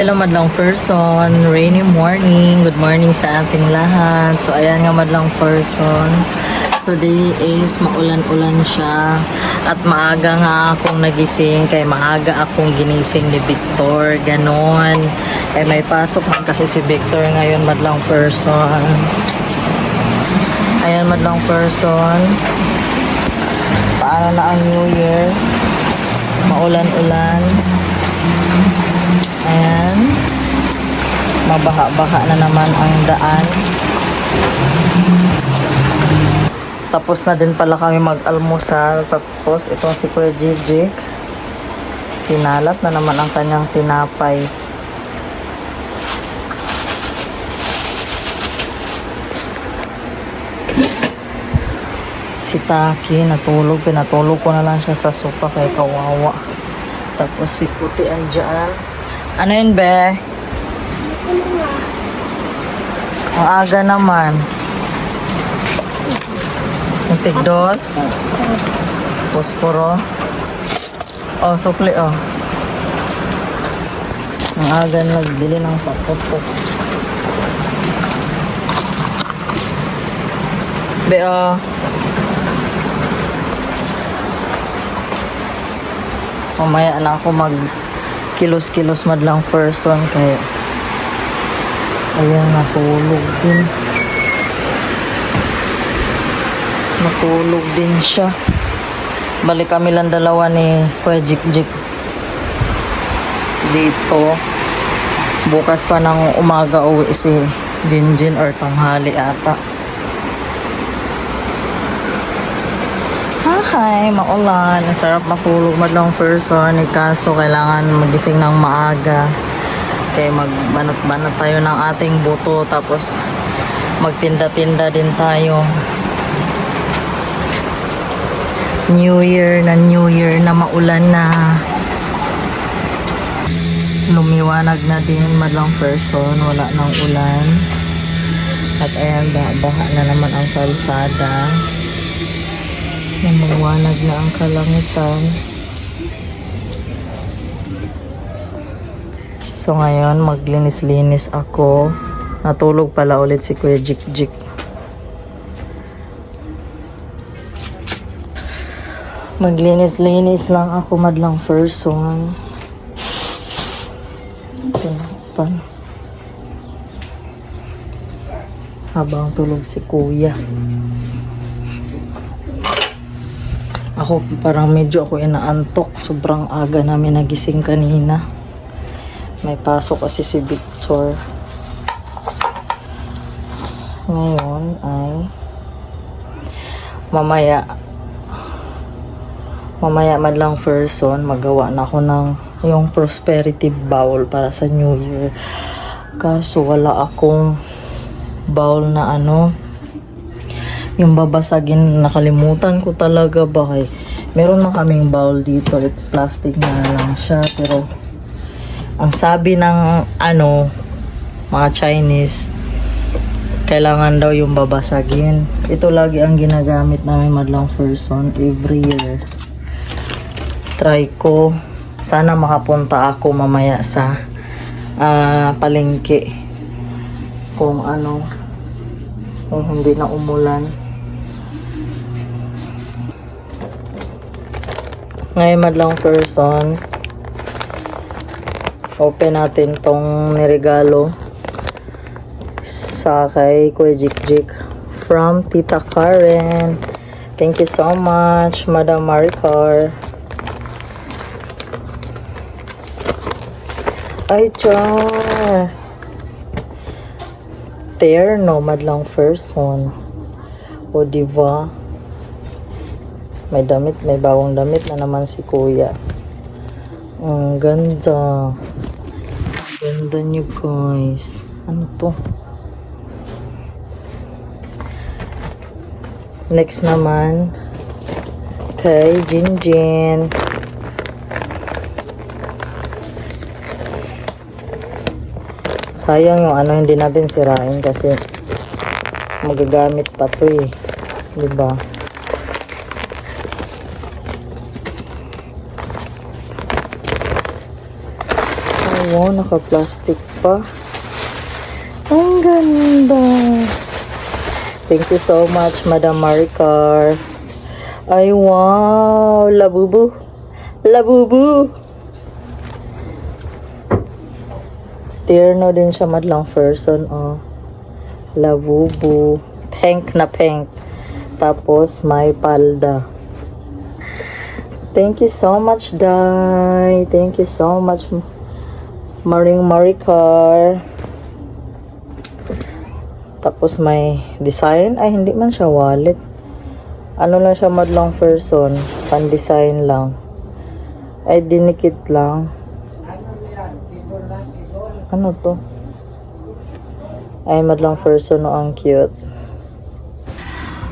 Hello madlang person, rainy morning, good morning sa ating lahat. So ayan nga madlang person, today is maulan-ulan siya at maaga nga akong nagising kay maaga akong ginising ni Victor, ganon. Eh may pasok man kasi si Victor ngayon madlang person. Ayan madlang person, paano na ang New Year? Maulan-ulan. Ayan, mabaha-baha na naman ang daan. Tapos na din pala kami mag-almusal. Tapos itong si Kuya Gigi, tinalat na naman ang kanyang tinapay. Si Taki natulog, pinatulog ko na lang siya sa sopa kay kawawa. Tapos si Puti andyan. Ano yun, be? Ang aga naman. Yung tigdos. Posporo. Oh, sukli, oh. Ang aga nagbili ng paputok. Be, oh. Mamaya na ako mag kilos-kilos madlang person kaya ayan, natulog din siya. Balik kami lang dalawa ni Kuya Jik dito. Bukas pa ng umaga uwi si Jinjin or tanghali ata. Hi, maulan. Ang sarap matulog madlang person. Kaso kailangan magising ng maaga. Kaya magbanat-banat tayo ng ating buto. Tapos magtinda-tinda din tayo. New Year na maulan na. Lumiwanag na din madlang person. Wala nang ulan. At ayan, baha na naman ang kalsada. Namawanag na ang kalangitan. So ngayon maglinis-linis ako. Natulog pala ulit si Kuya Jik. Maglinis-linis lang ako madlang person. Tinapan. Habang tulog si Kuya. Ako parang medyo ako inaantok. Sobrang aga namin nagising kanina. May pasok kasi si Victor. Ngayon ay mamaya madlang person magawa na ako ng yung prosperity bowl para sa New Year. Kaso wala akong bowl na yung babasagin, nakalimutan ko talaga ba kay meron na kaming bowl dito, plastic na lang siya, pero ang sabi ng mga Chinese, kailangan daw yung babasagin. Ito lagi ang ginagamit namin madlang person every year. Try ko, sana makapunta ako mamaya sa palengke kung hindi na umulan. Ngayon madlang person, open natin tong niregalo sa kay Kuya Jik from Tita Karen. Thank you so much, Madam Maricar. Ay, char. Terno madlang person. O diba? May bagong damit na naman si Kuya. Ang ganda. Ganda niyo guys. Ano to? Next naman kay Jinjin. Sayang yung hindi natin sirain kasi magagamit pa to eh. Diba? Wow, naka-plastic pa. Ang ganda. Thank you so much, Madam Maricar. Ay, wow. Labubu. Labubu. Tierno din siya, madlang person, oh. Labubu. Pink na pink. Tapos, may palda. Thank you so much, Dai. Thank you so much, Maring Maricar. Tapos, may design. Ay, hindi man siya wallet. Ano lang siya, madlang person. Pan-design lang. Ay, dinikit lang. Ano to? Ay, madlang person, no, ang cute.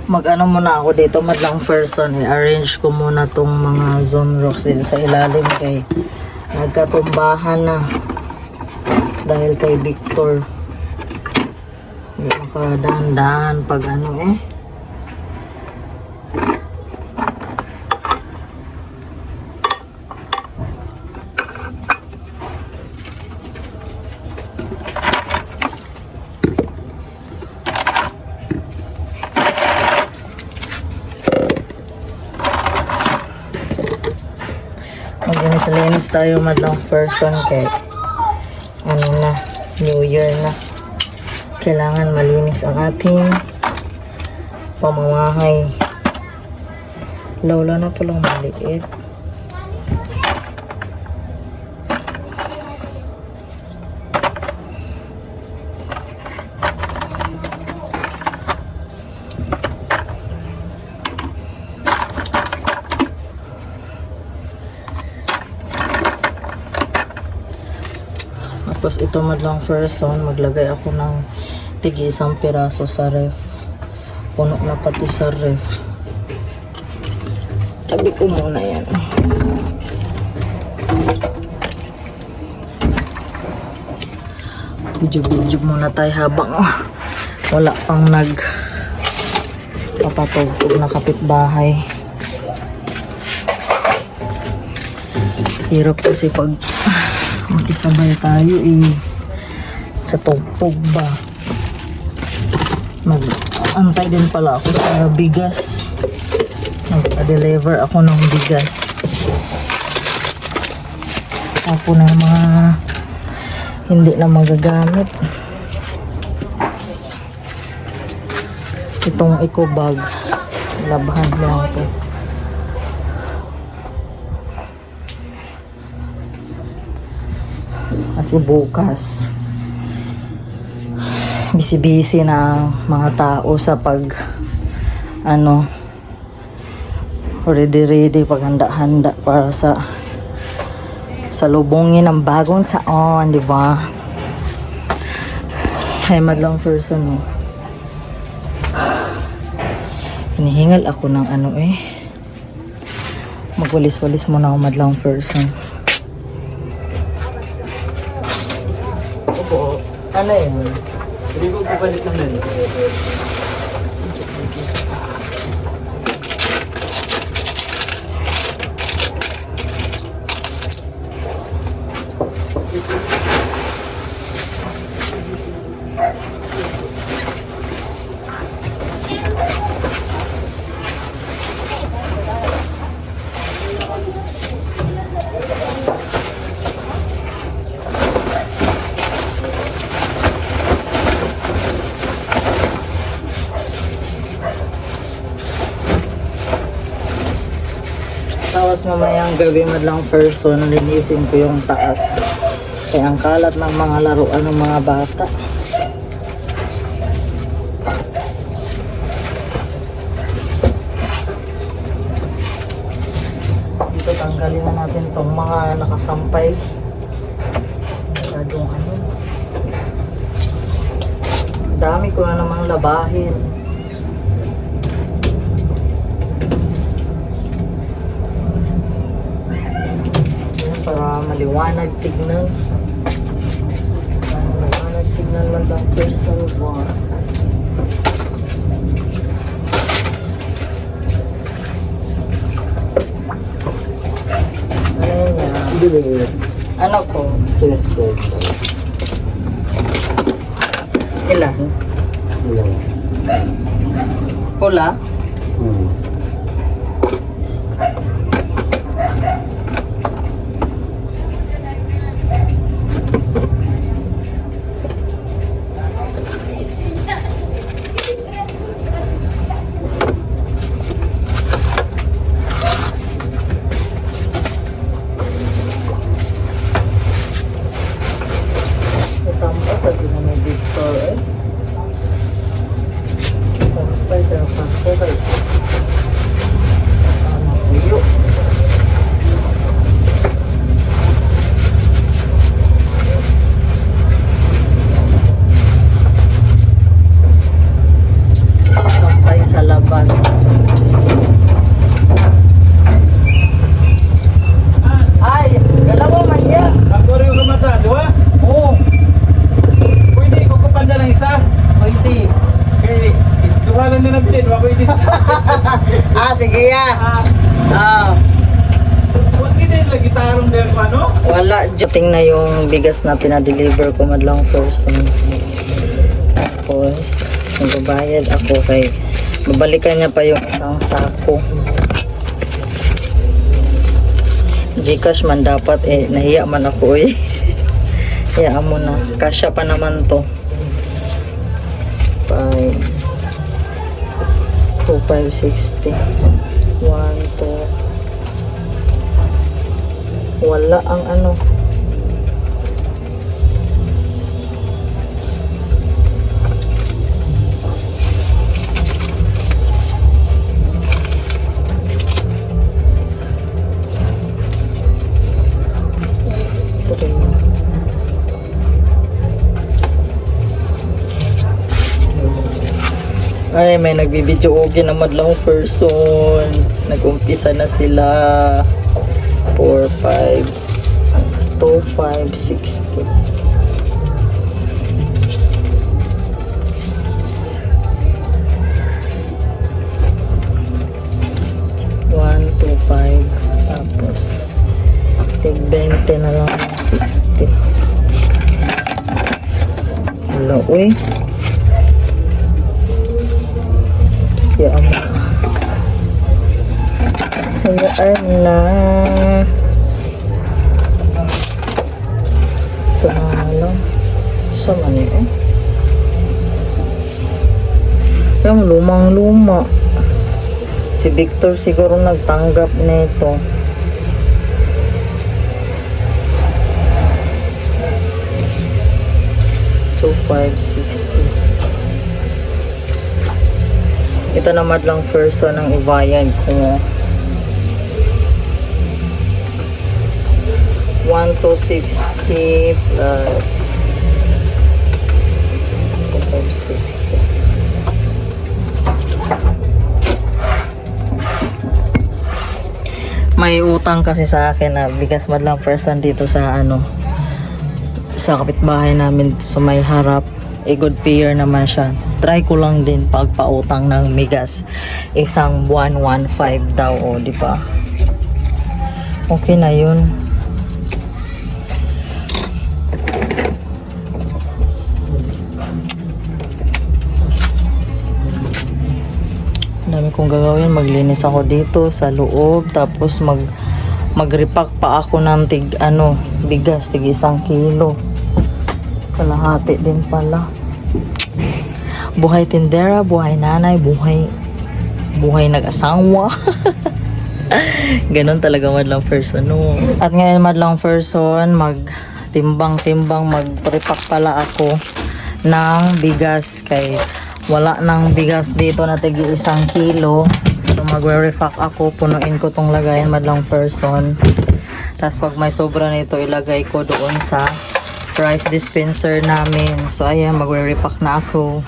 Mag-ano muna ako dito, madlang person. I-arrange ko muna tong mga zone rocks dito sa ilalim kay nagkatumbahan na dahil kay Victor. Hindi makadahan-dahan pag ano eh. Maglinis tayo, madlang person, kay ano na, New Year na. Kailangan malinis ang ating pamamahay. Lola na palang maliit. Tapos ito, madlang person, maglagay ako ng tigi isang piraso sa ref. Puno na pati sa ref. Tabi ko muna yan. Video muna tayo habang wala pang papatugtog na kapitbahay. Hirap kasi pag makisabay tayo sa tugtog ba. Mag-antay din pala ako sa bigas. Nag-deliver ako ng bigas. Ako na mga hindi na magagamit. Itong eco bag, labahan lang ito. Kasi bukas busy-busy na mga tao sa pag ready paghanda-handa para sa lubungin ng bagong taon, di ba? Ay, madlang person mo. Hinihingal ako ng magwalis-walis muna ako, madlang person. Opo. Ano yun? Hindi ko pupalit ng lens. Tapos mamayang gabi, madlang person, nalinisin ko yung taas. Kaya ang kalat ng mga laruan ng mga bata. Dito tanggalin na natin itong mga nakasampay. Masyadong dami ko na namang labahin. Para maliwanag tignan. Maliwanag tignan lang ang person mo. Ano niya? Ano ko? Ilan? Pula? Tampak lagi na may Victor eh. Sampay sa pako kay ano kuyo. Sampay sa labas. Ay, galaw man yan. Ako rin yung mata, di ba? Oo. Pwede ko kapanda ng isa. Pwede. Okay, isduha lang na nabilin. Pwede. Sige ya. Huwag hindi lagi tarong dahil pa, no? Wala. Dating na yung bigas na pinadeliver ko madlang person. Tapos, magbabayad ako kay babalikan niya pa yung isang sako. Gcash man dapat eh. Nahiya man ako eh. Hayaan mo na. Kasya pa naman to. 2,560. 1, 2. Wala ang ano. Ay, may nagbibidyo okay na madlang person. Nag-umpisa na sila. 4, 5, 2, 5, 60. Tapos tig 20 na lang 60. Hello, uy. Hayaan mo. Hayaan na. Ito na lang. Sama niyo eh. Yung lumang-luma. Si Victor siguro nagtanggap nito. So 560. Ito naman lang person ang ibayad ko. 1,260 plus 560. May utang kasi sa akin na bigas madlang person dito sa ano, sa kapitbahay namin sa may harap. Good payer naman siya. Try ko lang din pagpautang ng migas. Isang 115 daw, o di ba? Okay na 'yun. Dami kong gagawin. Maglinis ako dito sa loob, tapos mag-repack pa ako ng bigas, tig 1 kilo. Kalahati din pala. Buhay tindera, buhay nanay, buhay nag-asawa. Ganon talaga madlang person, no? At ngayon madlang person, magtimbang-timbang, mag-repack pala ako ng bigas kay wala nang bigas dito na tigi 1 kilo. So magre-repack ako, punuin ko tong lagayan madlang person. Tapos pag may sobra nito, ilagay ko doon sa rice dispenser namin. So ayan, magre-repack na ako.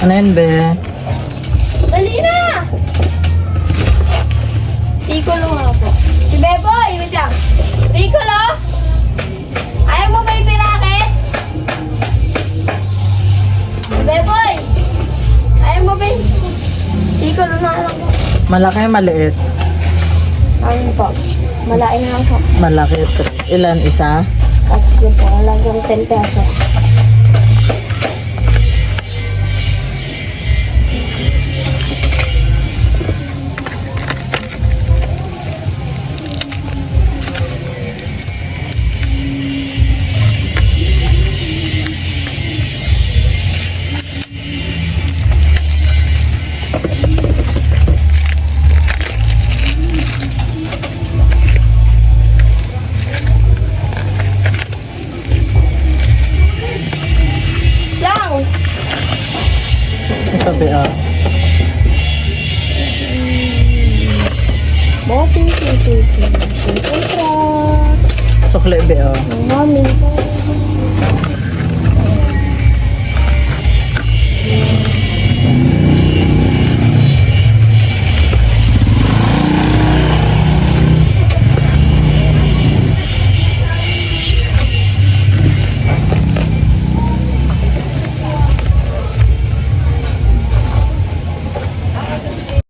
Ano yun, be? Dali na! Piccolo nga po. Si Beboy, wait lang. Piccolo? Ayaw mo ba yung piraket? Si Beboy! Ayaw mo ba yung... Piccolo na lang po. Malaki, maliit. Ano po? Malain na lang po. Malaki. Ilan? Isa? At yun po, halagang 10 pesos. Lang! Ito, be, ah. Boting, ting. Sukli, be, Sukli, be, ah. Mami.